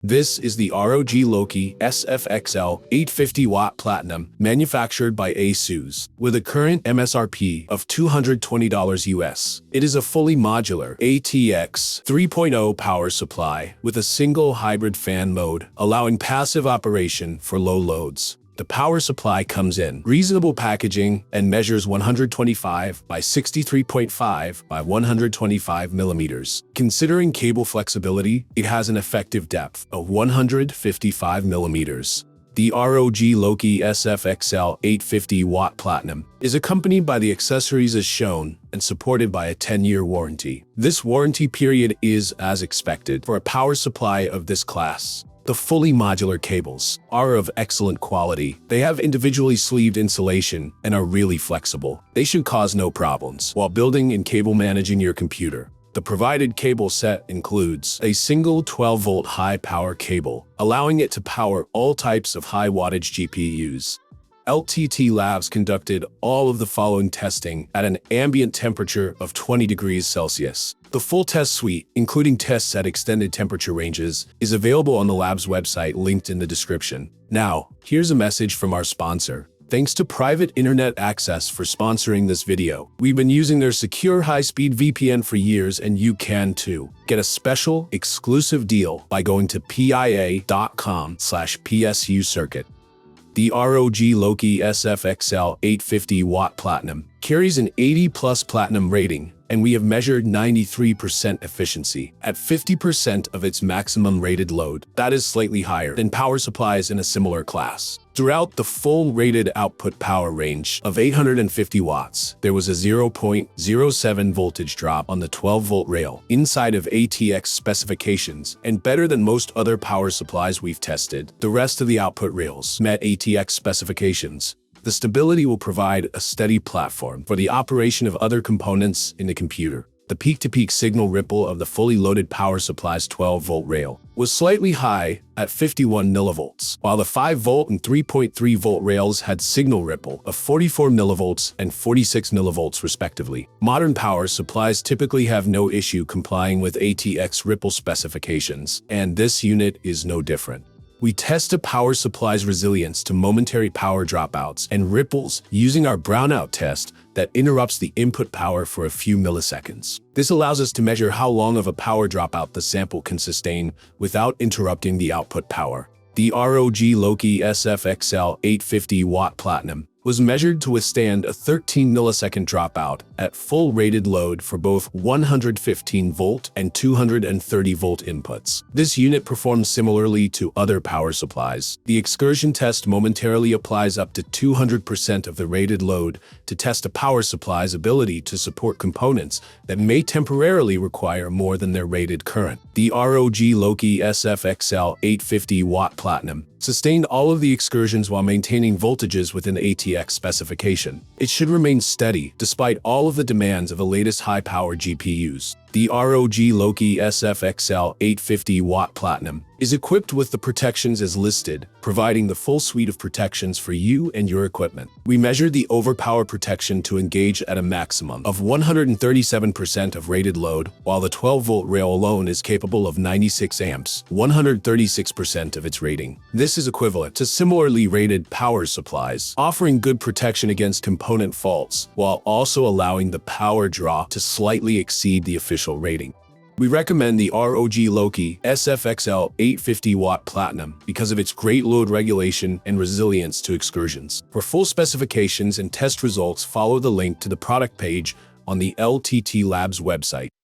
This is the ROG Loki SFX-L 850-watt Platinum, manufactured by ASUS, with a current MSRP of $220 US. It is a fully modular ATX 3.0 power supply with a single hybrid fan mode, allowing passive operation for low loads. The power supply comes in reasonable packaging and measures 125 by 63.5 by 125 millimeters. Considering cable flexibility, it has an effective depth of 155 millimeters. The ROG Loki SFX-L 850-watt Platinum is accompanied by the accessories as shown and supported by a 10-year warranty. This warranty period is as expected for a power supply of this class. The fully modular cables are of excellent quality. They have individually sleeved insulation and are really flexible. They should cause no problems while building and cable managing your computer. The provided cable set includes a single 12-volt high-power cable, allowing it to power all types of high-wattage GPUs. LTT Labs conducted all of the following testing at an ambient temperature of 20 degrees Celsius. The full test suite, including tests at extended temperature ranges, is available on the lab's website linked in the description. Now, here's a message from our sponsor. Thanks to Private Internet Access for sponsoring this video. We've been using their secure high-speed VPN for years, and you can too. Get a special, exclusive deal by going to pia.com/PSU circuit. The ROG Loki SFX-L 850-watt Platinum carries an 80+ Platinum rating, and we have measured 93% efficiency at 50% of its maximum rated load. That is slightly higher than power supplies in a similar class. Throughout the full rated output power range of 850 watts, there was a 0.07 voltage drop on the 12-volt rail inside of ATX specifications, and better than most other power supplies we've tested. The rest of the output rails met ATX specifications. The stability will provide a steady platform for the operation of other components in the computer. The peak-to-peak signal ripple of the fully loaded power supply's 12-volt rail was slightly high at 51 millivolts, while the 5-volt and 3.3-volt rails had signal ripple of 44 millivolts and 46 millivolts respectively. Modern power supplies typically have no issue complying with ATX ripple specifications, and this unit is no different. We test a power supply's resilience to momentary power dropouts and ripples using our brownout test that interrupts the input power for a few milliseconds. This allows us to measure how long of a power dropout the sample can sustain without interrupting the output power. The ROG Loki SFX-L 850-watt Platinum was measured to withstand a 13 millisecond dropout at full rated load for both 115-volt and 230-volt inputs. This unit performs similarly to other power supplies. The Excursion test momentarily applies up to 200% of the rated load to test a power supply's ability to support components that may temporarily require more than their rated current. The ROG Loki SFX-L 850-watt Platinum sustained all of the excursions while maintaining voltages within ATX specification. It should remain steady despite all of the demands of the latest high-power GPUs. The ROG Loki SFX-L 850-watt Platinum is equipped with the protections as listed, providing the full suite of protections for you and your equipment. We measured the overpower protection to engage at a maximum of 137% of rated load, while the 12-volt rail alone is capable of 96 amps, 136% of its rating. This is equivalent to similarly rated power supplies, offering good protection against component faults, while also allowing the power draw to slightly exceed the official rating. We recommend the ROG Loki SFX-L 850-watt Platinum because of its great load regulation and resilience to excursions. For full specifications and test results, follow the link to the product page on the LTT Labs website.